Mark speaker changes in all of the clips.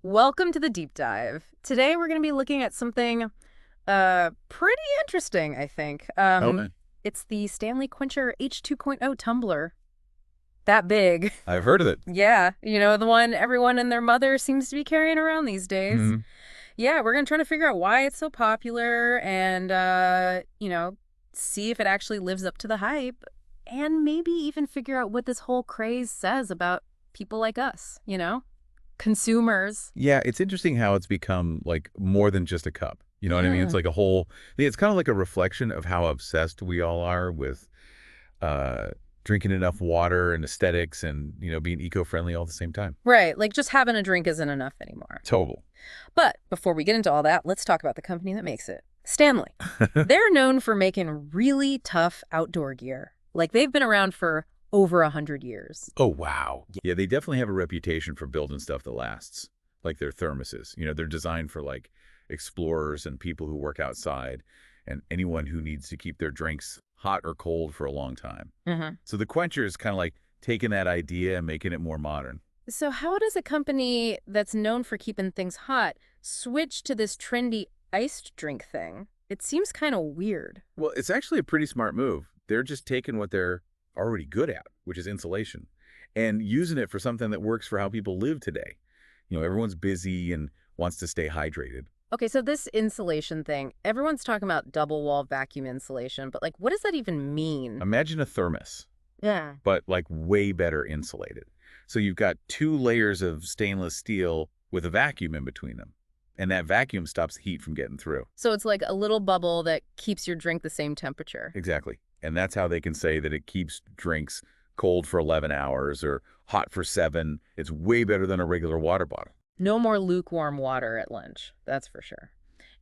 Speaker 1: Welcome to the deep dive. Today we're going to be looking at something pretty interesting, I think.
Speaker 2: Okay.
Speaker 1: It's the Stanley Quencher H2.0 tumbler. That big.
Speaker 2: I've heard of it.
Speaker 1: Yeah, the one everyone and their mother seems to be carrying around these days.
Speaker 2: Hmm.
Speaker 1: Yeah, we're going to try to figure out why it's so popular and see if it actually lives up to the hype and maybe even figure out what this whole craze says about people like us, consumers.
Speaker 2: Yeah, it's interesting how it's become like more than just a cup. You know what I mean? It's
Speaker 1: Yeah.
Speaker 2: like a whole, it's kind of like a reflection of how obsessed we all are with uh, drinking enough water and aesthetics and, being eco-friendly all at the same time.
Speaker 1: Right, like just having a drink isn't enough anymore.
Speaker 2: Total.
Speaker 1: But before we get into all that, let's talk about the company that makes it. Stanley. They're known for making really tough outdoor gear. Like they've been around for over 100 years.
Speaker 2: Oh, wow. Yeah, they definitely have a reputation for building stuff that lasts, like their thermoses. They're designed for like explorers and people who work outside and anyone who needs to keep their drinks hot or cold for a long time.
Speaker 1: Hmm.
Speaker 2: So the Quencher is kind of like taking that idea and making it more modern.
Speaker 1: So how does a company that's known for keeping things hot switch to this trendy iced drink thing? It seems kind of weird.
Speaker 2: Well, it's actually a pretty smart move. They're just taking what they're already good at, which is insulation, and using it for something that works for how people live today. Everyone's busy and wants to stay hydrated.
Speaker 1: Okay, so this insulation thing, everyone's talking about double wall vacuum insulation, but like, what does that even mean?
Speaker 2: Imagine a thermos,
Speaker 1: Yeah.
Speaker 2: but like way better insulated. So you've got two layers of stainless steel with a vacuum in between them. And that vacuum stops heat from getting through.
Speaker 1: So it's like a little bubble that keeps your drink the same temperature.
Speaker 2: Exactly. And that's how they can say that it keeps drinks cold for 11 hours or hot for 7. It's way better than a regular water bottle.
Speaker 1: No more lukewarm water at lunch, that's for sure.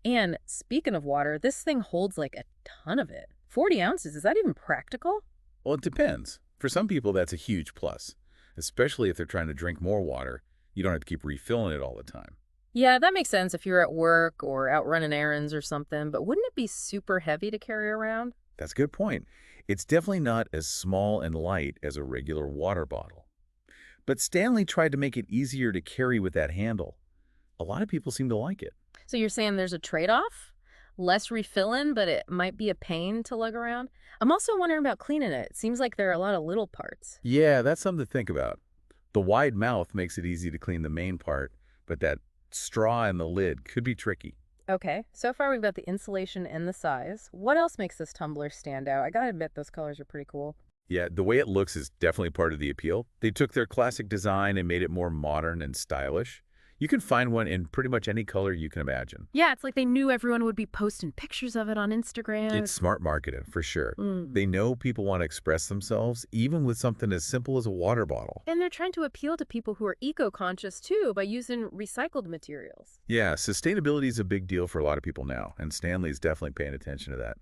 Speaker 1: And speaking of water, this thing holds like a ton of it. 40 ounces, is that even practical?
Speaker 2: Well, it depends. For some people, that's a huge plus, especially if they're trying to drink more water. You don't have to keep refilling it all the time.
Speaker 1: Yeah, that makes sense if you're at work or out running errands or something, but wouldn't it be super heavy to carry around?
Speaker 2: That's a good point. It's definitely not as small and light as a regular water bottle. But Stanley tried to make it easier to carry with that handle. A lot of people seem to like it.
Speaker 1: So you're saying there's a trade-off? Less refilling, but it might be a pain to lug around? I'm also wondering about cleaning it. It seems like there are a lot of little parts.
Speaker 2: Yeah, that's something to think about. The wide mouth makes it easy to clean the main part, but that straw in the lid could be tricky.
Speaker 1: Okay, so far we've got the insulation and the size. What else makes this tumbler stand out? I gotta admit, those colors are pretty cool.
Speaker 2: Yeah, the way it looks is definitely part of the appeal. They took their classic design and made it more modern and stylish. You can find one in pretty much any color you can imagine.
Speaker 1: Yeah, it's like they knew everyone would be posting pictures of it on Instagram.
Speaker 2: It's smart marketing, for sure.
Speaker 1: Mm.
Speaker 2: They know people want to express themselves, even with something as simple as a water bottle.
Speaker 1: And they're trying to appeal to people who are eco-conscious too by using recycled materials.
Speaker 2: Yeah, sustainability is a big deal for a lot of people now, and Stanley's definitely paying attention to that.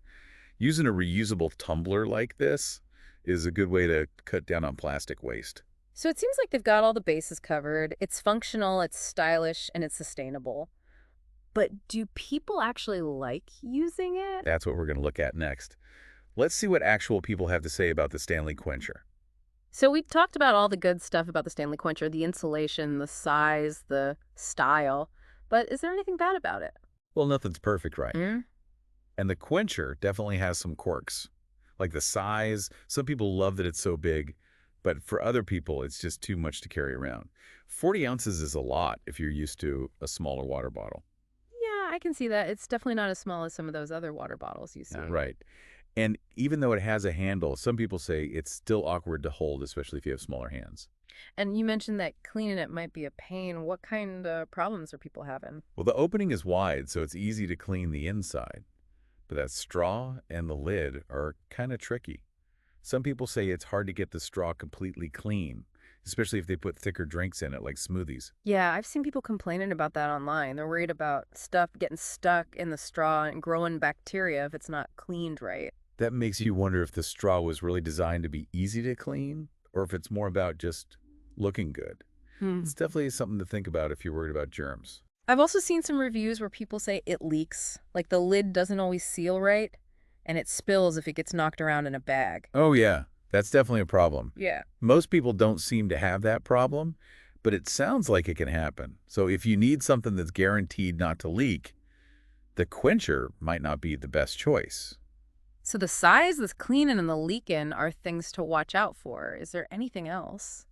Speaker 2: Using a reusable tumbler like this is a good way to cut down on plastic waste.
Speaker 1: So it seems like they've got all the bases covered. It's functional, it's stylish, and it's sustainable. But do people actually like using it?
Speaker 2: That's what we're going to look at next. Let's see what actual people have to say about the Stanley Quencher.
Speaker 1: So we talked about all the good stuff about the Stanley Quencher, the insulation, the size, the style. But is there anything bad about it?
Speaker 2: Well, nothing's perfect, right?
Speaker 1: Mm?
Speaker 2: And the Quencher definitely has some quirks. Like the size, some people love that it's so big, but for other people, it's just too much to carry around. 40 ounces is a lot if you're used to a smaller water bottle.
Speaker 1: Yeah, I can see that. It's definitely not as small as some of those other water bottles you see.
Speaker 2: Right. And even though it has a handle, some people say it's still awkward to hold, especially if you have smaller hands.
Speaker 1: And you mentioned that cleaning it might be a pain. What kind of problems are people having?
Speaker 2: Well, the opening is wide, so it's easy to clean the inside. But that straw and the lid are kind of tricky. Some people say it's hard to get the straw completely clean, especially if they put thicker drinks in it, like smoothies.
Speaker 1: Yeah, I've seen people complaining about that online. They're worried about stuff getting stuck in the straw and growing bacteria if it's not cleaned right.
Speaker 2: That makes you wonder if the straw was really designed to be easy to clean, or if it's more about just looking good.
Speaker 1: Hmm.
Speaker 2: It's definitely something to think about if you're worried about germs.
Speaker 1: I've also seen some reviews where people say it leaks, like the lid doesn't always seal right, and it spills if it gets knocked around in a bag.
Speaker 2: Oh yeah, that's definitely a problem.
Speaker 1: Yeah.
Speaker 2: Most people don't seem to have that problem, but it sounds like it can happen. So if you need something that's guaranteed not to leak, the Quencher might not be the best choice.
Speaker 1: So the size, the cleaning, and the leaking are things to watch out for. Is there anything else?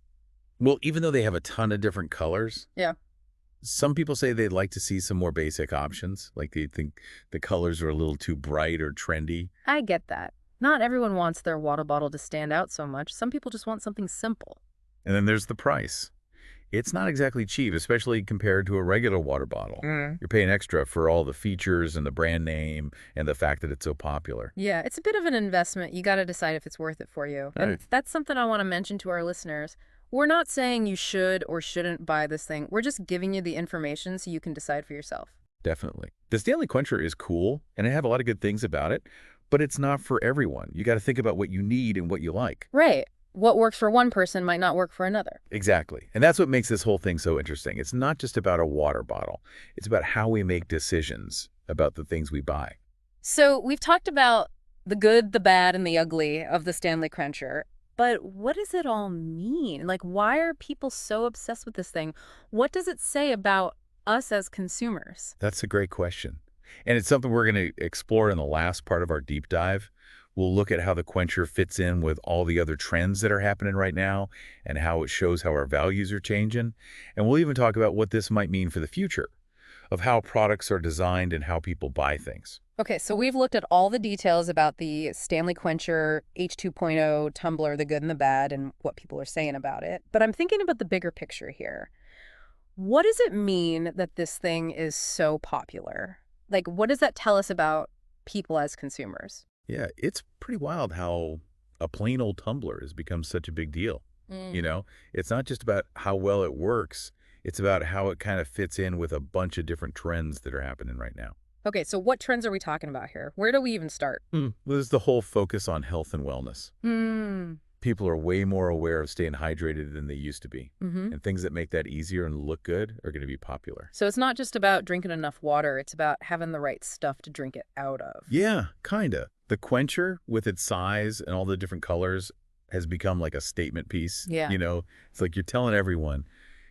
Speaker 2: Well, even though they have a ton of different colors,
Speaker 1: Yeah.
Speaker 2: some people say they'd like to see some more basic options, like they think the colors are a little too bright or trendy.
Speaker 1: I get that. Not everyone wants their water bottle to stand out so much. Some people just want something simple.
Speaker 2: And then there's the price. It's not exactly cheap, especially compared to a regular water bottle.
Speaker 1: Mm.
Speaker 2: You're paying extra for all the features and the brand name and the fact that it's so popular.
Speaker 1: Yeah, it's a bit of an investment. You got to decide if it's worth it for you. And
Speaker 2: Right.
Speaker 1: that's something I want to mention to our listeners. We're not saying you should or shouldn't buy this thing. We're just giving you the information so you can decide for yourself.
Speaker 2: Definitely. The Stanley Quencher is cool, and I have a lot of good things about it, but it's not for everyone. You got to think about what you need and what you like.
Speaker 1: Right. What works for one person might not work for another.
Speaker 2: Exactly. And that's what makes this whole thing so interesting. It's not just about a water bottle. It's about how we make decisions about the things we buy.
Speaker 1: So we've talked about the good, the bad, and the ugly of the Stanley Quencher. But what does it all mean? Like, why are people so obsessed with this thing? What does it say about us as consumers?
Speaker 2: That's a great question. And it's something we're going to explore in the last part of our deep dive. We'll look at how the Quencher fits in with all the other trends that are happening right now and how it shows how our values are changing. And we'll even talk about what this might mean for the future of how products are designed and how people buy things.
Speaker 1: Okay, so we've looked at all the details about the Stanley Quencher H2.0 Tumbler, the good and the bad, and what people are saying about it. But I'm thinking about the bigger picture here. What does it mean that this thing is so popular? Like, what does that tell us about people as consumers?
Speaker 2: Yeah, it's pretty wild how a plain old tumbler has become such a big deal. You know, it's not just about how well it works. It's about how it kind of fits in with a bunch of different trends that are happening right now.
Speaker 1: Okay, so what trends are we talking about here? Where do we even start?
Speaker 2: There's the whole focus on health and wellness.
Speaker 1: Hmm.
Speaker 2: People are way more aware of staying hydrated than they used to be.
Speaker 1: Mm-hmm.
Speaker 2: And things that make that easier and look good are going to be popular.
Speaker 1: So it's not just about drinking enough water. It's about having the right stuff to drink it out of.
Speaker 2: Yeah, kinda. The Quencher, with its size and all the different colors, has become like a statement piece.
Speaker 1: Yeah.
Speaker 2: You know, it's like you're telling everyone,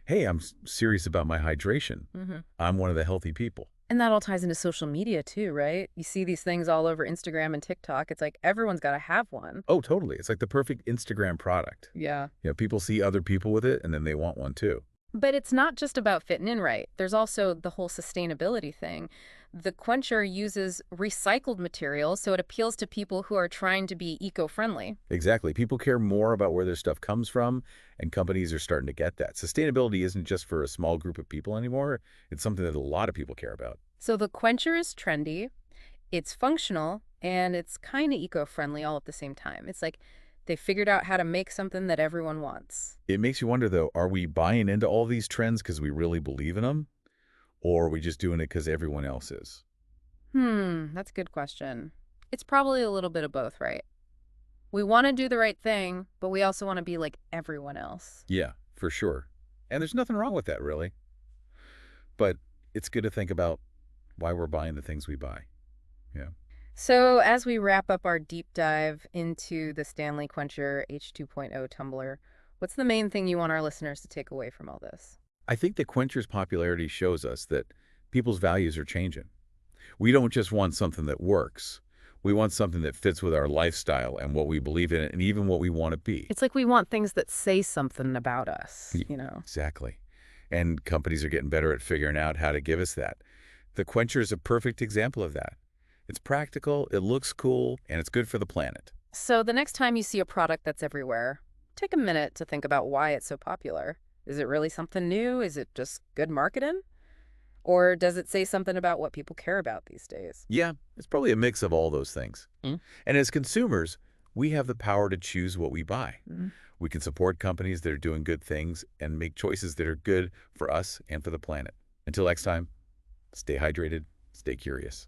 Speaker 2: hey, I'm serious about my hydration.
Speaker 1: Mm-hmm.
Speaker 2: I'm one of the healthy people.
Speaker 1: And that all ties into social media too, right? You see these things all over Instagram and TikTok. It's like everyone's got to have one.
Speaker 2: Oh, totally. It's like the perfect Instagram product.
Speaker 1: Yeah.
Speaker 2: You know, people see other people with it, and then they want one too.
Speaker 1: But it's not just about fitting in right. There's also the whole sustainability thing. The Quencher uses recycled materials, so it appeals to people who are trying to be eco-friendly.
Speaker 2: Exactly. People care more about where their stuff comes from, and companies are starting to get that. Sustainability isn't just for a small group of people anymore. It's something that a lot of people care about.
Speaker 1: So the Quencher is trendy, it's functional, and it's kind of eco-friendly all at the same time. It's like they figured out how to make something that everyone wants.
Speaker 2: It makes you wonder, though, are we buying into all these trends because we really believe in them? Or are we just doing it because everyone else is?
Speaker 1: That's a good question. It's probably a little bit of both, right? We want to do the right thing, but we also want to be like everyone else.
Speaker 2: Yeah, for sure. And there's nothing wrong with that, really. But it's good to think about why we're buying the things we buy. Yeah.
Speaker 1: So as we wrap up our deep dive into the Stanley Quencher H2.0 tumbler, what's the main thing you want our listeners to take away from all this?
Speaker 2: I think the Quencher's popularity shows us that people's values are changing. We don't just want something that works. We want something that fits with our lifestyle and what we believe in and even what we want to be.
Speaker 1: It's like we want things that say something about us, you know?
Speaker 2: Exactly. And companies are getting better at figuring out how to give us that. The Quencher is a perfect example of that. It's practical, it looks cool, and it's good for the planet.
Speaker 1: So the next time you see a product that's everywhere, take a minute to think about why it's so popular. Is it really something new? Is it just good marketing? Or does it say something about what people care about these days?
Speaker 2: Yeah, it's probably a mix of all those things.
Speaker 1: Mm.
Speaker 2: And as consumers, we have the power to choose what we buy.
Speaker 1: Mm.
Speaker 2: We can support companies that are doing good things and make choices that are good for us and for the planet. Until next time, stay hydrated, stay curious.